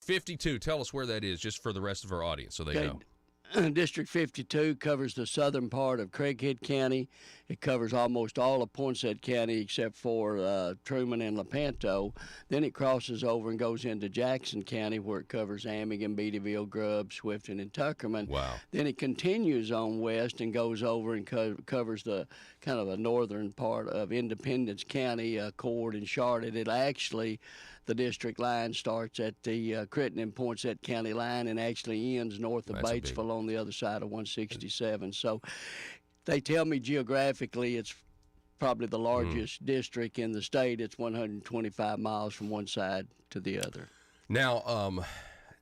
52. Tell us where that is, just for the rest of our audience, so they know. District 52 covers the southern part of Craighead County. It covers almost all of Poinsett County except for Truman and Lepanto. Then it crosses over and goes into Jackson County, where it covers Amigan, Beattyville, Grubb, Swifton, and Tuckerman. Wow. Then it continues on west and goes over and covers the kind of the northern part of Independence County, Cord, and Charlotte. It actually, the district line starts at the Crittenden and Poinsett County line and actually ends north of Batesville on the other side of 167. So they tell me geographically it's probably the largest district in the state. It's 125 miles from one side to the other. Now,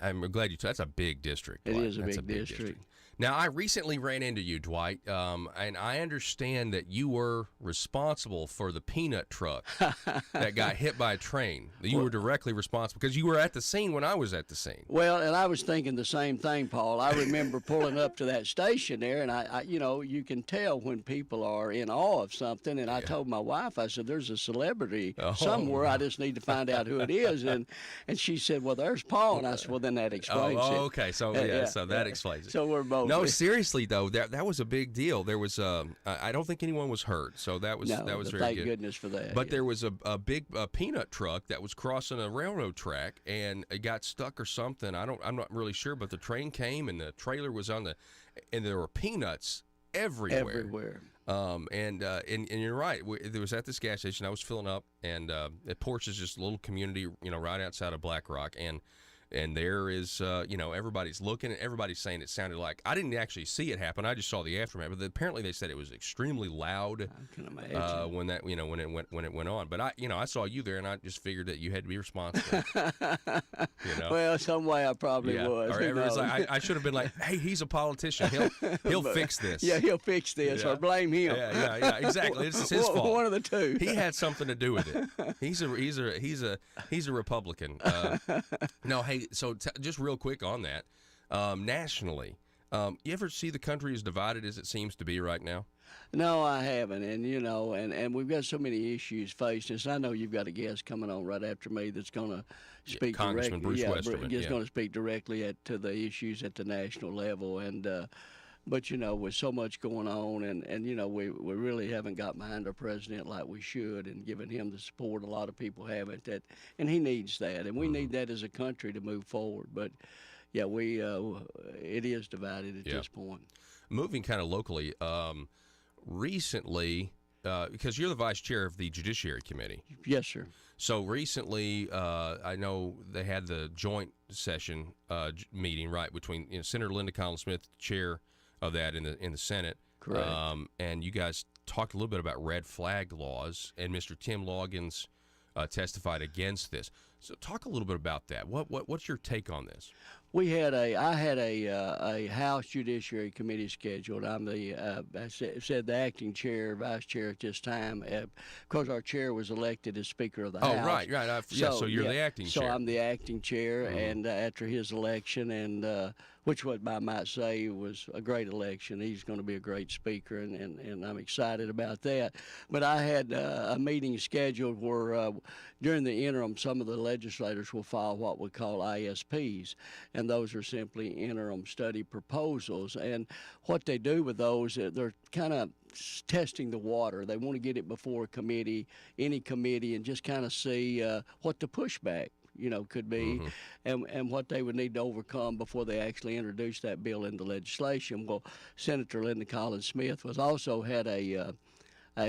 I'm glad you. That's a big district. It is a big district. Now, I recently ran into you, Dwight, and I understand that you were responsible for the peanut truck that got hit by a train. You were directly responsible because you were at the scene when I was at the scene. Well, and I was thinking the same thing, Paul. I remember pulling up to that station there, and I you can tell when people are in awe of something. And I told my wife, I said, "There's a celebrity somewhere. I just need to find out who it is." And she said, "Well, there's Paul." And I said, "Well, then that explains it." Okay. So so that explains it. So we're both. No, seriously though, that was a big deal. There was I don't think anyone was hurt, so that was very good. Thank goodness for that. But there was a big peanut truck that was crossing a railroad track, and it got stuck or something. I'm not really sure, but the train came and the trailer was and there were peanuts everywhere. And you're right. It was at this gas station. I was filling up, and Porsche is just a little community, right outside of Black Rock, and there is, everybody's looking and everybody's saying it sounded like, I didn't actually see it happen. I just saw the aftermath. But apparently they said it was extremely loud. I can imagine. When it went on. But I saw you there and I just figured that you had to be responsible. Well, some way I probably was. Or everyone's like, I should have been like, hey, he's a politician. He'll fix this. Yeah, he'll fix this or blame him. Yeah, exactly. It's his fault. One of the two. He had something to do with it. He's a Republican. No, hey. So just real quick on that, nationally, you ever see the country as divided as it seems to be right now? No, I haven't, and and we've got so many issues facing us. I know you've got a guest coming on right after me that's going to speak Congressman directly. Bruce Westerman. He's going to speak directly to the issues at the national level, and. But, with so much going on, and we really haven't got behind our president like we should and given him the support a lot of people haven't. And he needs that, and we need that as a country to move forward. But, it is divided at this point. Moving kind of locally, recently, because you're the vice chair of the Judiciary Committee. Yes, sir. So recently, I know they had the joint session meeting, right, between Senator Linda Collins-Smith, chair of that in the Senate. Correct. And you guys talked a little bit about red flag laws, and Mr. Tim Loggins testified against this. So talk a little bit about that. What's your take on this? I had a House Judiciary Committee scheduled. I'm the acting chair, vice chair at this time, because our chair was elected as Speaker of the House. Oh, right. So you're the acting chair. So I'm the acting chair, and after his election, and which what I might say was a great election. He's going to be a great speaker, and I'm excited about that. But I had a meeting scheduled where during the interim, some of the legislators will file what we call ISPs, and those are simply interim study proposals. And what they do with those, they're kind of testing the water. They want to get it before a committee, any committee, and just kind of see what the pushback could be, and what they would need to overcome before they actually introduce that bill into legislation. Well, Senator Linda Collins-Smith also had a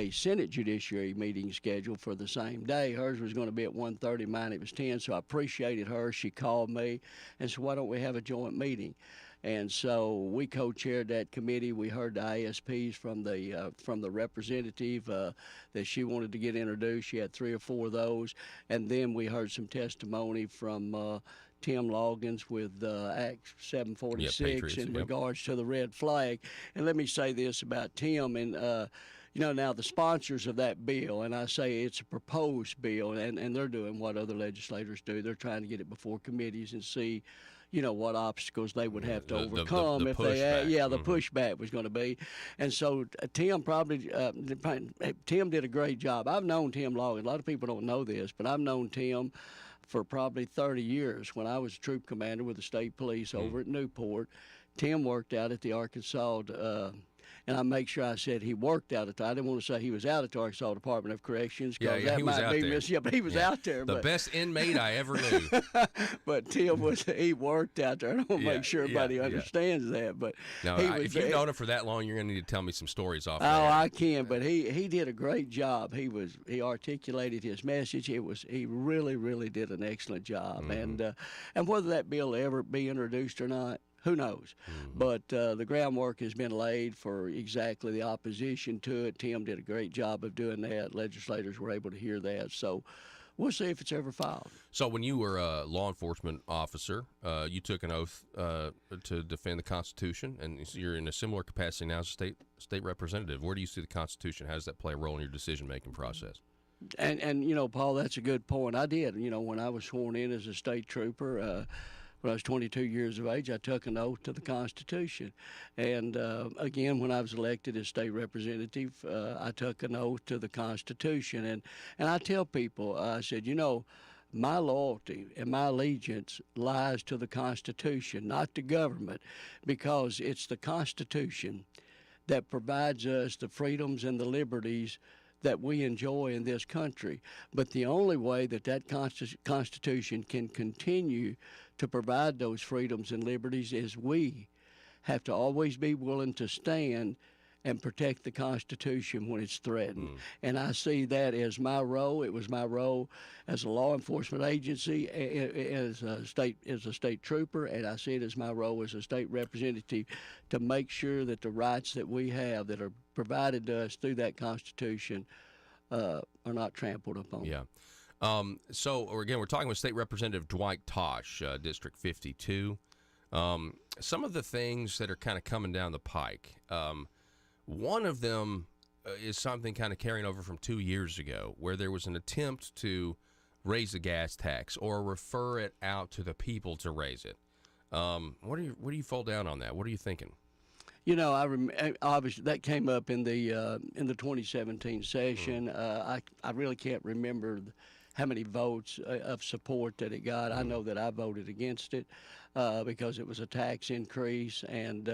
Senate Judiciary meeting scheduled for the same day. Hers was going to be at 1:30, mine it was 10, so I appreciated her. She called me and said, why don't we have a joint meeting? And so we co-chaired that committee. We heard the ISPs from the representative that she wanted to get introduced. She had 3 or 4 of those. And then we heard some testimony from Tim Loggins with Act 746 in regards to the red flag. And let me say this about Tim. And now the sponsors of that bill, and I say it's a proposed bill, and they're doing what other legislators do. They're trying to get it before committees and see, what obstacles they would have to overcome if the pushback was going to be. And so Tim Tim did a great job. I've known Tim Loggins. A lot of people don't know this, but I've known Tim for probably 30 years. When I was troop commander with the state police over at Newport, Tim worked out at the Arkansas, and I make sure I said he worked out at. I didn't want to say he was out at the Arkansas Department of Corrections because he was out there. Yeah, but he was out there. The best inmate I ever knew. But Tim he worked out there. I don't want to make sure everybody understands that. But no, if you've known him for that long, you're going to need to tell me some stories off. I can. But he did a great job. He articulated his message. He really did an excellent job. And whether that bill will ever be introduced or not, who knows? But the groundwork has been laid for exactly the opposition to it. Tim did a great job of doing that. Legislators were able to hear that. So we'll see if it's ever filed. So when you were a law enforcement officer, you took an oath to defend the Constitution, and you're in a similar capacity now as a state representative. Where do you see the Constitution? How does that play a role in your decision-making process? And Paul, that's a good point. I did. When I was sworn in as a state trooper, when I was 22 years of age, I took an oath to the Constitution. And again, when I was elected as state representative, I took an oath to the Constitution. And I tell people, I said, my loyalty and my allegiance lies to the Constitution, not to government, because it's the Constitution that provides us the freedoms and the liberties that we enjoy in this country. But the only way that Constitution can continue to provide those freedoms and liberties is we have to always be willing to stand and protect the Constitution when it's threatened. And I see that as my role. It was my role as a law enforcement agency, as a state trooper, and I see it as my role as a state representative to make sure that the rights that we have that are provided to us through that Constitution are not trampled upon. Yeah. So, again, we're talking with State Representative Dwight Tosh, District 52. Some of the things that are kind of coming down the pike, one of them is something kind of carrying over from 2 years ago, where there was an attempt to raise the gas tax or refer it out to the people to raise it. What do you fall down on that? What are you thinking? Obviously that came up in the 2017 session. I really can't remember how many votes of support that it got. I know that I voted against it because it was a tax increase, and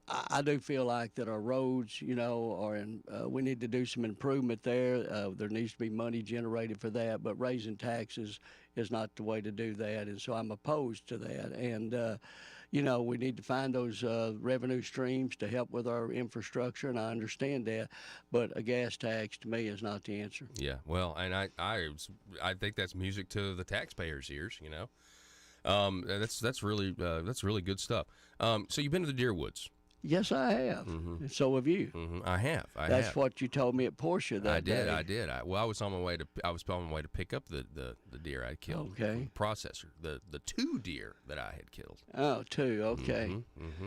I do feel like that our roads, are in. We need to do some improvement there. There needs to be money generated for that, but raising taxes is not the way to do that, and so I'm opposed to that. And we need to find those revenue streams to help with our infrastructure, and I understand that, but a gas tax to me is not the answer. Yeah, well, and I think that's music to the taxpayers' ears. That's really good stuff. So you've been to the Deer Woods. Yes, I have. And so have you. I have. That's what you told me at Porsche that day. I did. I was on my way to pick up the deer I killed. Okay. Processor. The 2 deer that I had killed. Oh, 2. Okay.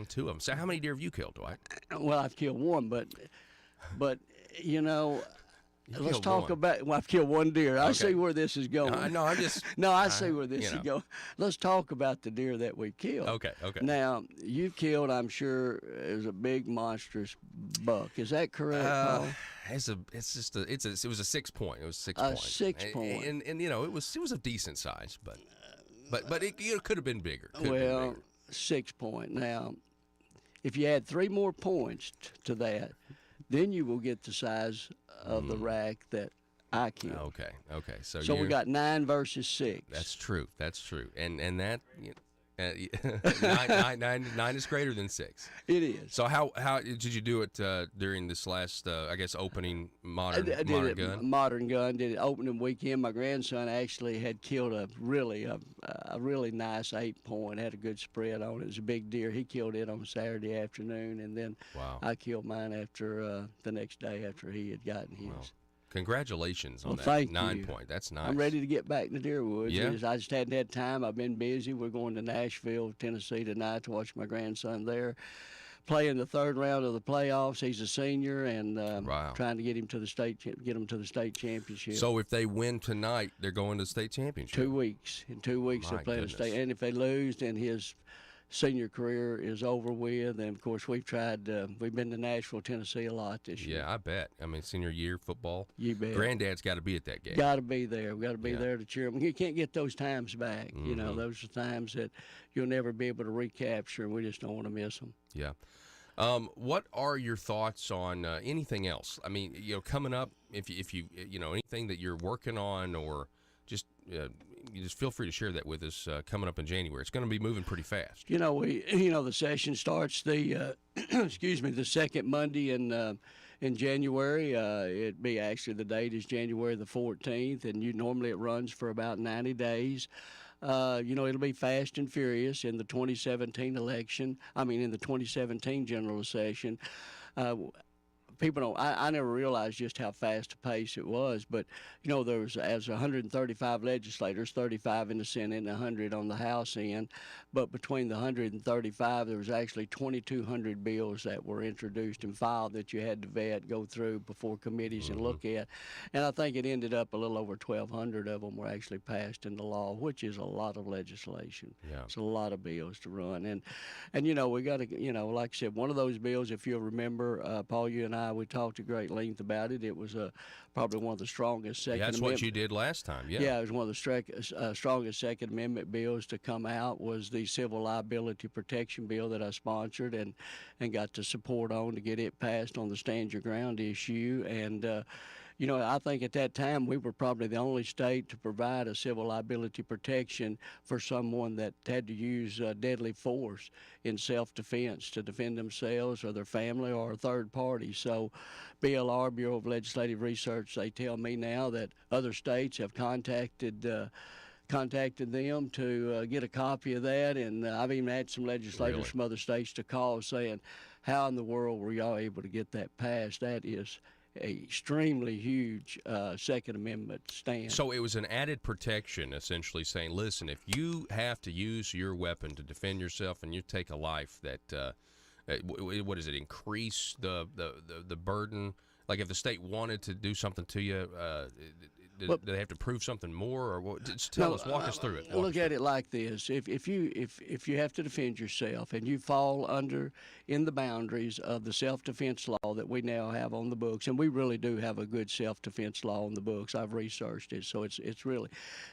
2 of them. So how many deer have you killed, Dwight? Well, I've killed 1, but let's talk about. Well, I've killed 1 deer. I see where this is going. I see where this is going. Let's talk about the deer that we killed. Okay. Now you've killed, I'm sure, is a big monstrous buck. Is that correct, Paul? It was a 6 point. It was 6 a point. 6 point. And it was a decent size, but it could have been bigger. 6 point. Now, if you add 3 more points to that, then you will get the size of the rack that I killed. Okay. So we got 9 versus 6. That's true. And that 9 is greater than 6. It is. So how did you do it during this last opening modern gun? Modern gun did it opening weekend. My grandson actually had killed a really nice 8 point. Had a good spread on it. It was a big deer. He killed it on Saturday afternoon, and then I killed mine after the next day after he had gotten his. Wow. Congratulations on that 9 point. That's nice. I'm ready to get back to deer woods. Yeah. I just hadn't had time. I've been busy. We're going to Nashville, Tennessee tonight to watch my grandson there play in the 3rd round of the playoffs. He's a senior, and trying to get him to the state championship. So if they win tonight, they're going to the state championship. 2 weeks. In 2 weeks they're playing the state, and if they lose, then his senior career is over with. And of course, we've been to Nashville, Tennessee a lot this year. Yeah, I bet. I mean, senior year football. You bet. Granddad's got to be at that game. Got to be there. We got to be there to cheer them. You can't get those times back. Mm-hmm. You know, those are times that you'll never be able to recapture, and we just don't want to miss them. Yeah. What are your thoughts on anything else? I mean, coming up, if you anything that you're working on, or just you just feel free to share that with us. Coming up in January, it's going to be moving pretty fast. The session starts the the second Monday in January. It'd be actually, the date is January the 14th, and normally it runs for about 90 days. It'll be fast and furious in the 2017 election. In the 2017 general session. People don't. I never realized just how fast a pace it was. But there was, as 135 legislators, 35 in the Senate and 100 on the House end. But between the 135, there was actually 2,200 bills that were introduced and filed that you had to vet, go through before committees and look at. And I think it ended up a little over 1,200 of them were actually passed into law, which is a lot of legislation. Yeah. It's a lot of bills to run. And we got to, like I said, one of those bills, if you'll remember, Paul, you and I, we talked at great length about it. It was probably one of the strongest Second Amendment. That's what you did last time, yeah. Yeah, it was one of the strongest Second Amendment bills to come out, was the Civil Liability Protection Bill that I sponsored and got to support on to get it passed on the Stand Your Ground issue. And I think at that time we were probably the only state to provide a civil liability protection for someone that had to use deadly force in self-defense to defend themselves or their family or a third party. So BLR, Bureau of Legislative Research, they tell me now that other states have contacted them to get a copy of that. And I've even had some legislators from other states to call saying, how in the world were y'all able to get that passed? That is a extremely huge Second Amendment stand. So it was an added protection, essentially saying, listen, if you have to use your weapon to defend yourself and you take a life, that what does it increase the burden? Like if the state wanted to do something to you, do they have to prove something more, or what? Just walk us through it. Look at it like this: if you have to defend yourself and you fall in the boundaries of the self-defense law that we now have on the books, and we really do have a good self-defense law on the books. I've researched it, so it's really.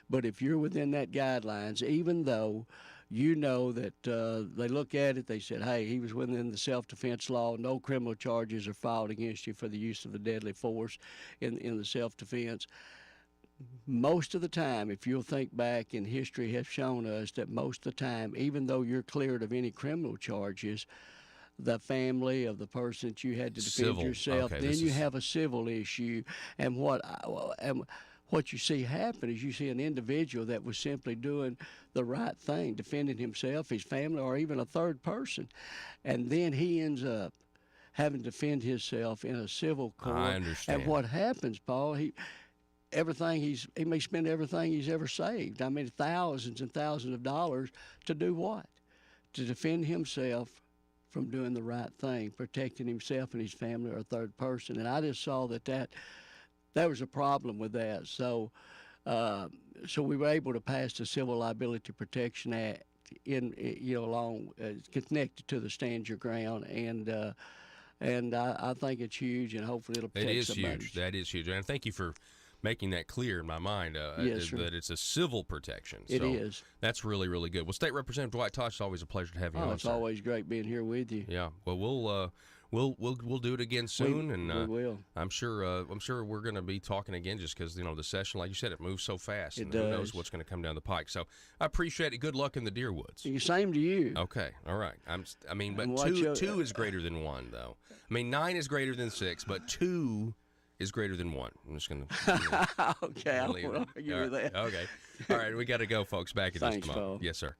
But if you're within that guidelines, even though you know that they look at it, they said, hey, he was within the self-defense law, no criminal charges are filed against you for the use of the deadly force in the self-defense. Most of the time, if you'll think back, and history has shown us that most of the time, even though you're cleared of any criminal charges, the family of the person that you had to defend yourself, then you have a civil issue. And what you see happen is you see an individual that was simply doing the right thing, defending himself, his family, or even a third person. And then he ends up having to defend himself in a civil court. I understand. And what happens, Paul, he may spend everything he's ever saved. Thousands and thousands of dollars to do what? To defend himself from doing the right thing, protecting himself and his family or a third person. And I just saw that was a problem with that. So we were able to pass the Civil Liability Protection Act connected to the Stand Your Ground, and I think it's huge, and hopefully it'll protect somebody. It is huge. That is huge, and thank you for making that clear in my mind. Yes, sir. That it's a civil protection. It is. That's really, really good. Well, State Representative Dwight Tosh, it's always a pleasure to have you on. It's always great being here with you. Yeah. Well, we'll do it again soon, we will. I'm sure we're going to be talking again, just because the session, like you said, it moves so fast. It and does. Who knows what's going to come down the pike? So I appreciate it. Good luck in the deer woods. Same to you. Okay. All right. But two is greater than one, though. 9 is greater than 6, but 2 is greater than 1. I'm just going to. Okay, I won't argue with that. Okay. All right. We got to go, folks. Back in just a moment. Paul. Yes, sir.